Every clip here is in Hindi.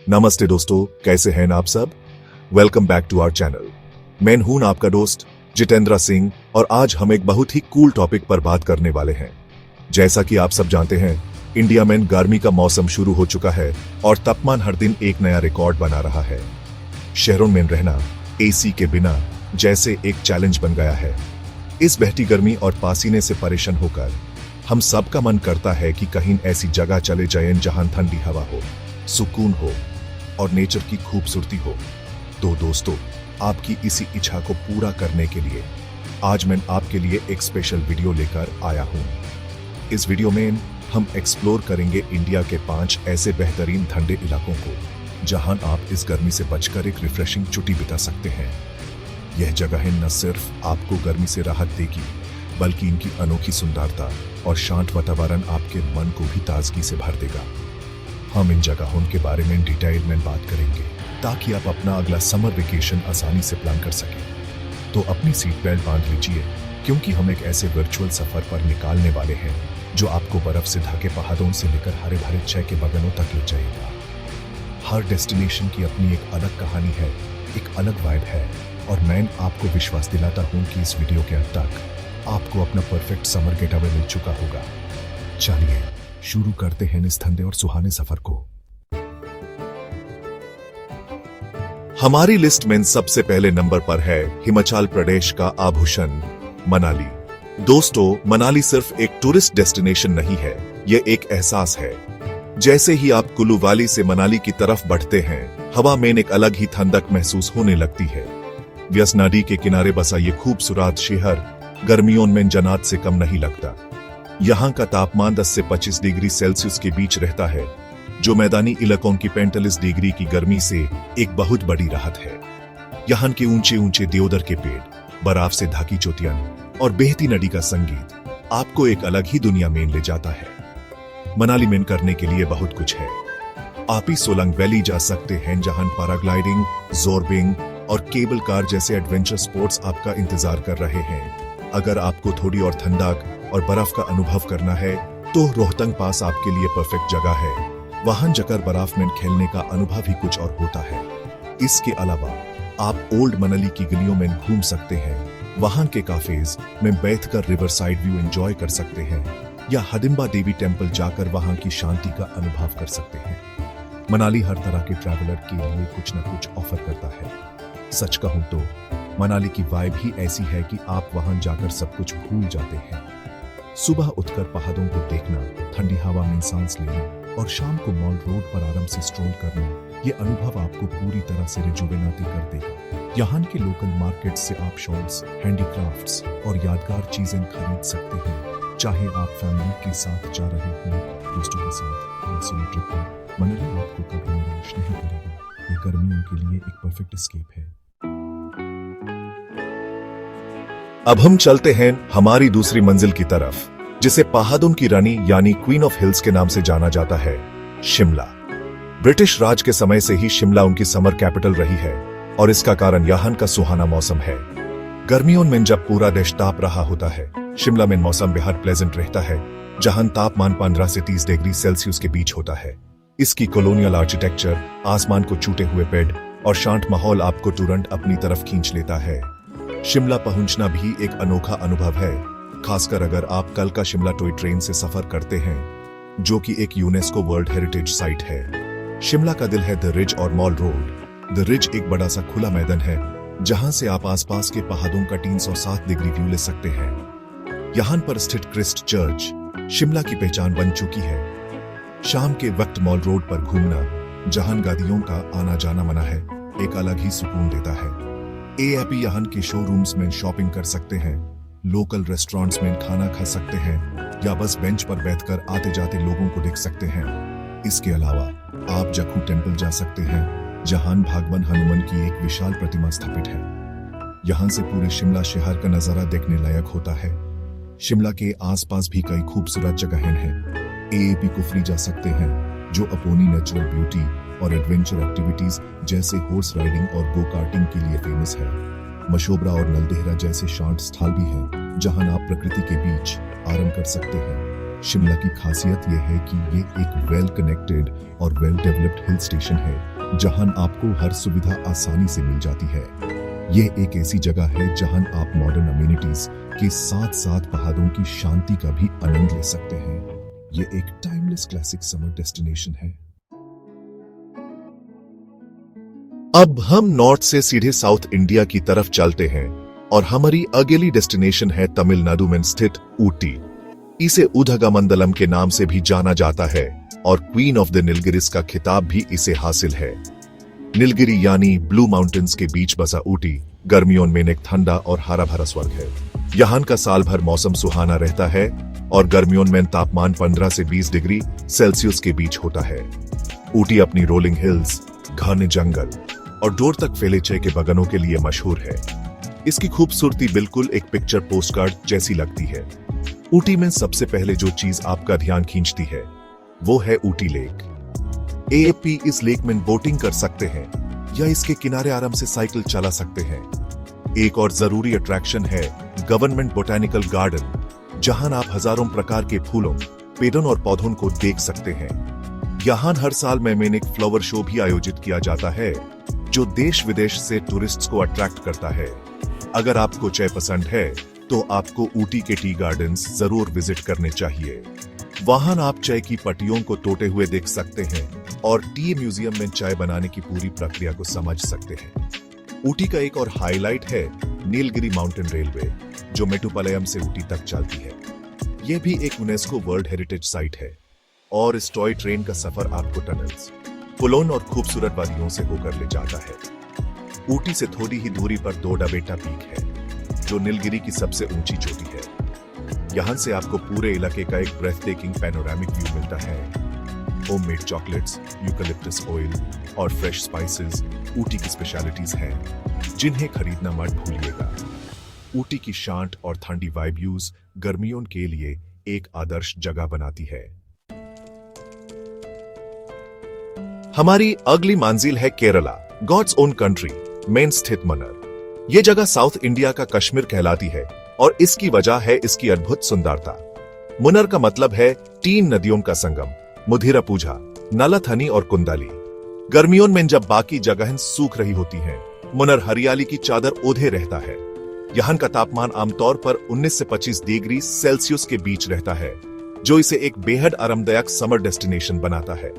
नमस्ते दोस्तों, कैसे हैं आप सब। Welcome back to our channel. मैं हूं आपका दोस्त जितेंद्र सिंह और आज हम एक बहुत ही कूल टॉपिक पर बात करने वाले हैं। जैसा कि आप सब जानते हैं, इंडिया में गर्मी का मौसम शुरू हो चुका है और तापमान हर दिन एक नया रिकॉर्ड बना रहा है। शहरों में रहना एसी के बिना जैसे एक चैलेंज बन गया है। इस बहती गर्मी और पसीने से परेशान होकर हम सबका मन करता है कि कहीं ऐसी जगह चले जाएं जहां ठंडी हवा हो, सुकून हो और नेचर की खूबसूरती हो। तो दोस्तों, आपकी इसी इच्छा को पूरा करने के लिए आज मैं आपके लिए एक स्पेशल वीडियो लेकर आया हूं। इस वीडियो में हम एक्सप्लोर करेंगे इंडिया के 5 ऐसे बेहतरीन ठंडे इलाकों को जहां आप इस गर्मी से बचकर एक रिफ्रेशिंग छुट्टी बिता सकते हैं। यह जगहें न सिर्फ आपको गर्मी से राहत देगी, बल्कि इनकी अनोखी सुंदरता और शांत वातावरण आपके मन को भी ताजगी से भर देगा। हम इन जगहों के बारे में डिटेल में बात करेंगे ताकि आप अपना अगला समर वेकेशन आसानी से प्लान कर सकें। तो अपनी सीट बेल्ट बांध लीजिए, क्योंकि हम एक ऐसे वर्चुअल सफर पर निकालने वाले हैं जो आपको बर्फ से ढके पहाड़ों से लेकर हरे भरे चाय के बागानों तक ले जाएगा। हर डेस्टिनेशन की अपनी एक अलग कहानी है, एक अलग वाइब है, और मैं आपको विश्वास दिलाता हूं कि इस वीडियो के अंत तक आपको अपना परफेक्ट समर गेटअवे मिल चुका होगा। चलिए शुरू करते हैं इस ठंडे और सुहाने सफर को। हमारी लिस्ट में सबसे पहले नंबर पर है हिमाचल प्रदेश का आभूषण मनाली। दोस्तों, मनाली सिर्फ एक टूरिस्ट डेस्टिनेशन नहीं है, यह एक एहसास है। जैसे ही आप कुल्लू वैली से मनाली की तरफ बढ़ते हैं, हवा में एक अलग ही ठंडक महसूस होने लगती है। व्यास नदी के किनारे बसा ये खूबसूरत शहर गर्मियों में जन्नत से कम नहीं लगता। यहाँ का तापमान 10 से 25 डिग्री सेल्सियस के बीच रहता है, जो मैदानी इलाकों की 45 डिग्री की गर्मी से एक बहुत बड़ी राहत है। यहाँ के ऊंचे ऊंचे देवदार के पेड़, बर्फ से ढकी चोटियां और बहती नदी का संगीत आपको एक अलग ही दुनिया में ले जाता है। मनाली में करने के लिए बहुत कुछ है। आप ही सोलंग वैली जा सकते हैं, जहां पैराग्लाइडिंग, जोरबिंग और केबल कार जैसे एडवेंचर स्पोर्ट्स आपका इंतजार कर रहे हैं। अगर आपको थोड़ी और ठंडक और बर्फ का अनुभव करना है, तो रोहतंग पास आपके लिए परफेक्ट जगह है। वहां जाकर बर्फ में खेलने का अनुभव ही कुछ और होता है। इसके अलावा आप ओल्ड मनाली की गलियों में घूम सकते हैं, वहां के काफेज में बैठकर रिवर साइड व्यू एंजॉय कर सकते हैं, या हडिम्बा देवी टेम्पल जाकर वहां की शांति का अनुभव कर सकते हैं। मनाली हर तरह के ट्रैवलर के लिए कुछ न कुछ ऑफर करता है। सच कहूं तो मनाली की वाइब ही ऐसी है कि आप वहां जाकर सब कुछ भूल जाते हैं। सुबह उठकर पहाड़ों को देखना, ठंडी हवा में सांस लेना और शाम को मॉल रोड पर आराम से स्ट्रोल करना, ये अनुभव आपको पूरी तरह से रिजुवेनेट कर देगा। यहाँ के लोकल मार्केट से आप शॉल्स, हैंडीक्राफ्ट्स और यादगार चीजें खरीद सकते हैं। चाहे आप फैमिली के साथ जा रहे हों, दोस्तों के साथ या सोलो ट्रिप पर, मनाली आपको कभी निराश नहीं करेगा। ये गर्मियों के लिए एक परफेक्ट एस्केप है। अब हम चलते हैं हमारी दूसरी मंजिल की तरफ, जिसे पहाड़ों की रानी यानी क्वीन ऑफ हिल्स के नाम से जाना जाता है, शिमला। ब्रिटिश राज के समय से ही शिमला उनकी समर कैपिटल रही है, और इसका कारण यहाँ का सुहाना मौसम है। गर्मियों में जब पूरा देश ताप रहा होता है, शिमला में मौसम बेहद प्लेजेंट रहता है, जहां तापमान 15 से 30 डिग्री सेल्सियस के बीच होता है। इसकी कॉलोनियल आर्किटेक्चर, आसमान को छूटे हुए पेड़ और शांत माहौल आपको तुरंत अपनी तरफ खींच लेता है। शिमला पहुंचना भी एक अनोखा अनुभव है, खासकर अगर आप कल का शिमला टॉय ट्रेन से सफर करते हैं, जो कि एक यूनेस्को वर्ल्ड हेरिटेज साइट है। शिमला का दिल है द रिज और मॉल रोड। द रिज एक बड़ा सा खुला मैदान है, जहां से आप आसपास के पहाड़ों का 307 डिग्री व्यू ले सकते हैं। यहाँ पर स्थित क्रिस्ट चर्च शिमला की पहचान बन चुकी है। शाम के वक्त मॉल रोड पर घूमना, जहां गाड़ियों का आना जाना मना है, एक अलग ही सुकून देता है। आप यहाँ के शोरूम्स में शॉपिंग कर सकते हैं, लोकल रेस्टोरेंट्स में खाना खा सकते हैं, या बस बेंच पर बैठकर आते जाते लोगों को देख सकते हैं। इसके अलावा आप जखू टेम्पल जा सकते हैं, जहां भगवान हनुमान की एक विशाल प्रतिमा स्थापित है। यहाँ से पूरे शिमला शहर का नजारा देखने लायक होता है। शिमला के आसपास भी कई खूबसूरत जगहें हैं। एएपी कुफरी जा सकते हैं, जो अपनी नेचुरल ब्यूटी और एडवेंचर एक्टिविटीज जैसे हॉर्स राइडिंग और गो कार्टिंग के लिए फेमस है। मशोबरा और नलदेहरा जैसे शांत स्थल भी हैं, जहां आप प्रकृति के बीच आराम कर सकते हैं। शिमला की खासियत यह है कि ये एक वेल कनेक्टेड और वेल डेवलप्ड हिल स्टेशन है जहां आपको हर सुविधा आसानी से मिल जाती है। यह एक ऐसी जगह है जहां आप मॉडर्न अमेनिटीज के साथ साथ पहाड़ों की शांति का भी आनंद ले सकते हैं। यह एक टाइमलेस क्लासिक समर डेस्टिनेशन है। अब हम नॉर्थ से सीधे साउथ इंडिया की तरफ चलते हैं और हमारी अगली डेस्टिनेशन है तमिलनाडु में स्थित ऊटी। इसे उदगमंडलम के नाम से भी जाना जाता है और क्वीन ऑफ द नीलगिरीज का खिताब भी इसे हासिल है। नीलगिरी यानी ब्लू माउंटेन्स के बीच बसा ऊटी गर्मियों में एक ठंडा और हरा भरा स्वर्ग है। यहाँ का साल भर मौसम सुहाना रहता है और गर्मियों में तापमान 15 से 20 डिग्री सेल्सियस के बीच होता है। ऊटी अपनी रोलिंग हिल्स, घने जंगल और दूर तक फैले चाय के बागानों के लिए मशहूर है। इसकी खूबसूरती बिल्कुल एक पिक्चर पोस्टकार्ड जैसी लगती है। ऊटी में सबसे पहले जो चीज आपका ध्यान खींचती है वो है ऊटी लेक। एएपी इस लेक में बोटिंग कर सकते हैं या इसके किनारे आराम से साइकिल चला सकते हैं। एक और जरूरी अट्रैक्शन है गवर्नमेंट बोटैनिकल गार्डन, जहां आप हजारों प्रकार के फूलों, पेड़ों और पौधों को देख सकते हैं। यहाँ हर साल में एक फ्लावर शो भी आयोजित किया जाता है जो देश विदेश से टूरिस्ट्स को अट्रैक्ट करता है। अगर आपको चाय पसंद है तो आपको ऊटी के टी गार्डन्स जरूर विजिट करने चाहिए। वहां आप चाय की पत्तियों को तोड़ते हुए देख सकते हैं और टी म्यूजियम में चाय बनाने की पूरी प्रक्रिया को समझ सकते हैं। ऊटी का एक और हाईलाइट है नीलगिरी माउंटेन रेलवे, जो मेट्टुपालयम से ऊटी तक चलती है। यह भी एक यूनेस्को वर्ल्ड हेरिटेज साइट है और इस टॉय ट्रेन का सफर आपको टनल्स, पुलों और खूबसूरत वादियों से होकर ले जाता है। ऊटी से थोड़ी ही दूरी पर डोडाबेटा पीक है, जो नीलगिरी की सबसे ऊंची चोटी है। यहां से आपको पूरे इलाके का एक ब्रेथटेकिंग पैनोरामिक व्यू मिलता है। होममेड चॉकलेट्स, यूकलिप्टस ऑयल और फ्रेश स्पाइसेस ऊटी की स्पेशलिटीज हैं, जिन्हें खरीदना मत भूलिएगा। ऊटी की शांत और ठंडी वाइब्स गर्मियों के लिए एक आदर्श जगह बनाती है। हमारी अगली मंजिल है केरला, गॉड्स ओन कंट्री में स्थित मुन्नार। ये जगह साउथ इंडिया का कश्मीर कहलाती है और इसकी वजह है इसकी अद्भुत सुंदरता। मुन्नार का मतलब है 3 नदियों का संगम, मुधिरापुझा, नलाथनी और कुंदाली। गर्मियों में जब बाकी जगहें सूख रही होती हैं, मुन्नार हरियाली की चादर ओढ़े रहता है। यहाँ का तापमान आमतौर पर 19 से 25 डिग्री सेल्सियस के बीच रहता है, जो इसे एक बेहद आरामदायक समर डेस्टिनेशन बनाता है।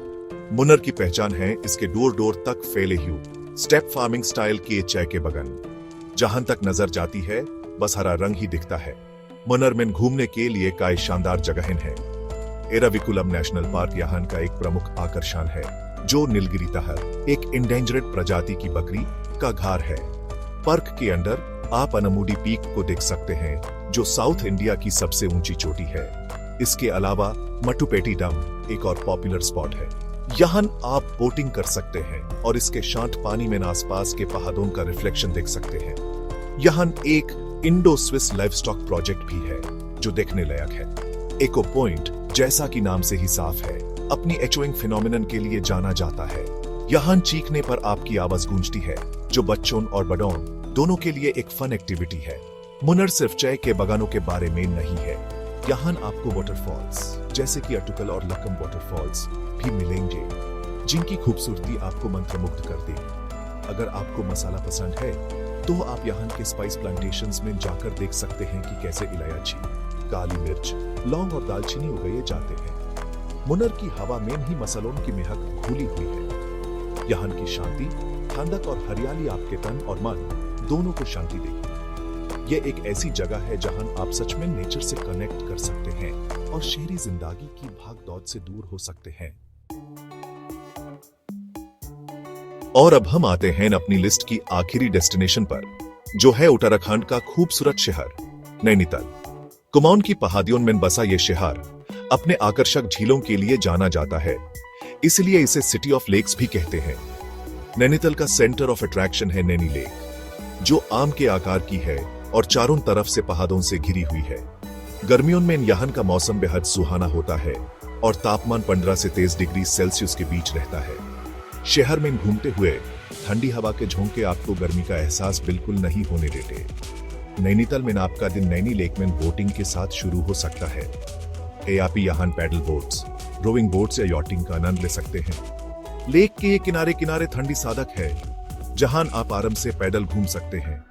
मुन्नार की पहचान है इसके दूर दूर तक फैले हुए स्टेप फार्मिंग स्टाइल के चाय के बागान। जहां तक नजर जाती है बस हरा रंग ही दिखता है। मुन्नार में घूमने के लिए कई शानदार जगहें हैं। एराविकुलम नेशनल पार्क यहाँ का एक प्रमुख आकर्षण है, जो नीलगिरी तहर एक इंडेंजर्ड प्रजाति की बकरी का घर है। पार्क के अंदर आप अनामुडी पीक को देख सकते हैं, जो साउथ इंडिया की सबसे ऊंची चोटी है। इसके अलावा मट्टुपेटी डैम एक और पॉपुलर स्पॉट है। यहाँ आप बोटिंग कर सकते हैं और इसके शांत पानी में आसपास के पहाड़ों का रिफ्लेक्शन देख सकते हैं। यहाँ एक इंडो स्विस लाइवस्टॉक प्रोजेक्ट भी है जो देखने लायक है। एको पॉइंट, जैसा कि नाम से ही साफ है, अपनी एचोइंग फिनोमिनन के लिए जाना जाता है। यहाँ चीखने पर आपकी आवाज गूंजती है, जो बच्चों और बड़ों दोनों के लिए एक फन एक्टिविटी है। मुन्नार सिर्फ चाय के बागानों के बारे में नहीं है, यहाँ आपको वाटरफॉल्स जैसे कि अटुकल और लक्कम वाटरफॉल्स भी मिलेंगे, जिनकी खूबसूरती आपको मंत्रमुग्ध कर देगी। अगर आपको मसाला पसंद है तो आप यहाँ के स्पाइस प्लांटेशंस में जाकर देख सकते हैं कि कैसे इलायची, काली मिर्च, लौंग और दालचीनी उगाए जाते हैं। मुन्नार की हवा में ही मसालों की महक घुली हुई है। यहाँ की शांति, ठंडक और हरियाली आपके तन और मन दोनों को शांति देगी। यह एक ऐसी जगह है जहां आप सच में नेचर से कनेक्ट कर सकते हैं और शहरी जिंदगी की भाग-दौड़ से दूर हो सकते हैं। और अब हम आते हैं अपनी लिस्ट की आखिरी डेस्टिनेशन पर, जो है उत्तराखंड का खूबसूरत शहर नैनीताल। कुमाऊं की पहाड़ियों में बसा ये शहर अपने आकर्षक झीलों के लिए जाना जाता है, इसलिए इसे सिटी ऑफ लेक्स भी कहते हैं। नैनीताल का सेंटर ऑफ अट्रैक्शन है नैनी लेक, जो आम के आकार की है और चारों तरफ से पहाड़ों से घिरी हुई है। गर्मियों में यहाँ का मौसम बेहद सुहाना होता है और तापमान 15 से 23 डिग्री सेल्सियस के बीच रहता है। शहर में घूमते हुए ठंडी हवा के झोंके आपको गर्मी का एहसास बिल्कुल नहीं होने देते। नैनीताल में आपका दिन नैनी लेक में बोटिंग के साथ शुरू हो सकता है। एआपी याहान पैडल बोट्स, रोइंग बोट्स या यॉटिंग का आनंद ले सकते हैं। लेक के ये किनारे किनारे ठंडी सादक है, जहां आप आराम से पैदल घूम सकते हैं।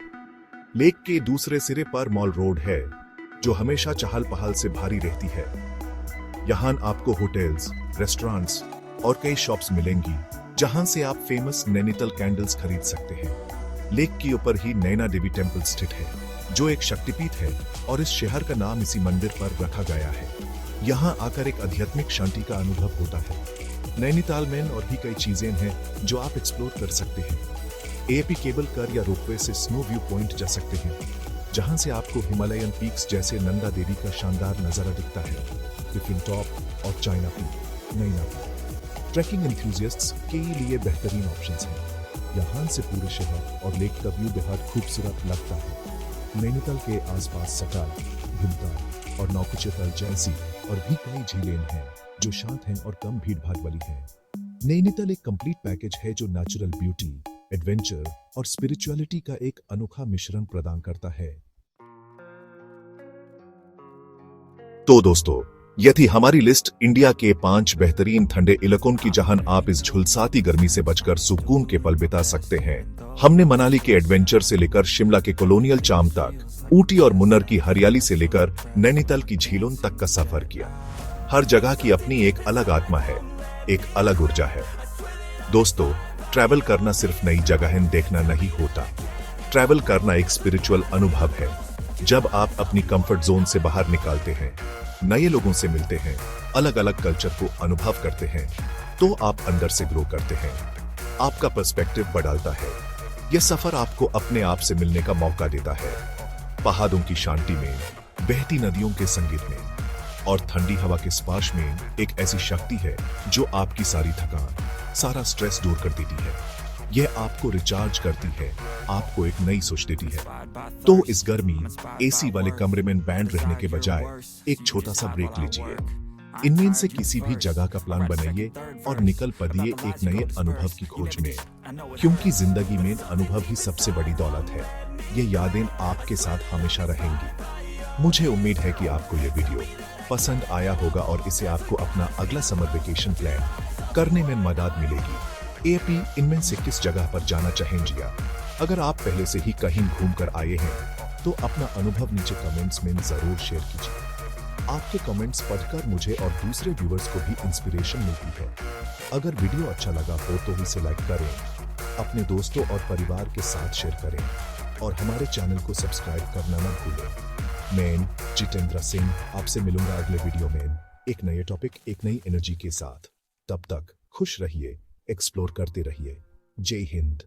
लेक के दूसरे सिरे पर मॉल रोड है, जो हमेशा चहल पहल से भारी रहती है। यहाँ आपको होटल्स, रेस्टोरेंट्स और कई शॉप्स मिलेंगी, जहां से आप फेमस नैनीताल कैंडल्स खरीद सकते हैं। लेक के ऊपर ही नैना देवी टेम्पल स्थित है, जो एक शक्तिपीठ है और इस शहर का नाम इसी मंदिर पर रखा गया है। यहाँ आकर एक आध्यात्मिक शांति का अनुभव होता है। नैनीताल में और भी कई चीजें हैं जो आप एक्सप्लोर कर सकते हैं। एपी केबल कार या रोपवे से स्नो व्यू पॉइंट जा सकते हैं, जहां से आपको हिमालयन पीक्स जैसे नंदा देवी का शानदार नजारा दिखता है। ग्रिफिन टॉप और चाइना पीक नैना ट्रैकिंग एंथुसियास्ट्स के लिए बेहतरीन ऑप्शंस हैं। यहाँ से पूरे शहर और लेक का व्यू बेहद खूबसूरत लगता है। नैनीताल के आसपास सटाल, भीमताल और नौकुचियताल जैसी और भी कई झीलें हैं जो शांत हैं और कम भीड़ भाड़ वाली हैं। नैनीताल एक कंप्लीट पैकेज है जो नेचुरल ब्यूटी, एडवेंचर और स्पिरिचुअलिटी का एक अनोखा मिश्रण प्रदान करता है। तो दोस्तों, यह थी हमारी लिस्ट इंडिया के 5 बेहतरीन ठंडे इलाकों की, जहां आप इस झुलसाती गर्मी से बचकर सुकून के पल बिता सकते हैं। हमने मनाली के एडवेंचर से लेकर शिमला के कॉलोनियल चार्म तक, ऊटी और मुन्नार की हरियाली से लेकर नैनीताल की झीलों तक का सफर किया। हर जगह की अपनी एक अलग आत्मा है, एक अलग ऊर्जा है। दोस्तों, ट्रैवल करना सिर्फ नई जगहें देखना नहीं होता। ट्रैवल करना एक स्पिरिचुअल अनुभव है। जब आप अपनी कंफर्ट जोन से बाहर निकलते हैं, नए लोगों से मिलते हैं, अलग अलग कल्चर को अनुभव करते हैं, तो आप अंदर से ग्रो करते हैं। आपका पर्सपेक्टिव बढ़ाता है। यह सफर आपको अपने आप से मिलने का मौका देता है। पहाड़ों की शांति में, बहती नदियों के संगीत में और ठंडी हवा के स्पर्श में एक ऐसी शक्ति है जो आपकी सारी थकान, सारा स्ट्रेस दूर कर देती है। यह आपको रिचार्ज करती है, आपको एक नई सोच देती है। तो इस गर्मी एसी वाले कमरे में बैंड रहने के बजाय एक छोटा सा ब्रेक लीजिए। इनमें से किसी भी जगह का प्लान बनाइए और निकल पड़िए एक नए अनुभव की खोज में, क्योंकि जिंदगी में अनुभव ही सबसे बड़ी दौलत है। ये यादें आपके साथ हमेशा रहेंगी। मुझे उम्मीद है कि आपको ये वीडियो पसंद आया होगा और इससे आपको अपना अगला समर वेकेशन प्लान करने में मदद मिलेगी। एपी इनमें से किस जगह पर जाना चाहेंगे? अगर आप पहले से ही कहीं घूमकर आए हैं तो अपना अनुभव नीचे कमेंट्स में जरूर शेयर कीजिए। आपके कमेंट्स पढ़कर मुझे और दूसरे व्यूअर्स को भी इंस्पिरेशन मिलती है। अगर वीडियो अच्छा लगा हो तो इसे लाइक करें, अपने दोस्तों और परिवार के साथ शेयर करें और हमारे चैनल को सब्सक्राइब करना न भूलें। मैं जितेंद्र सिंह आपसे मिलूंगा अगले वीडियो में एक नए टॉपिक, एक नई एनर्जी के साथ। तब तक खुश रहिए, एक्सप्लोर करते रहिए। जय हिंद।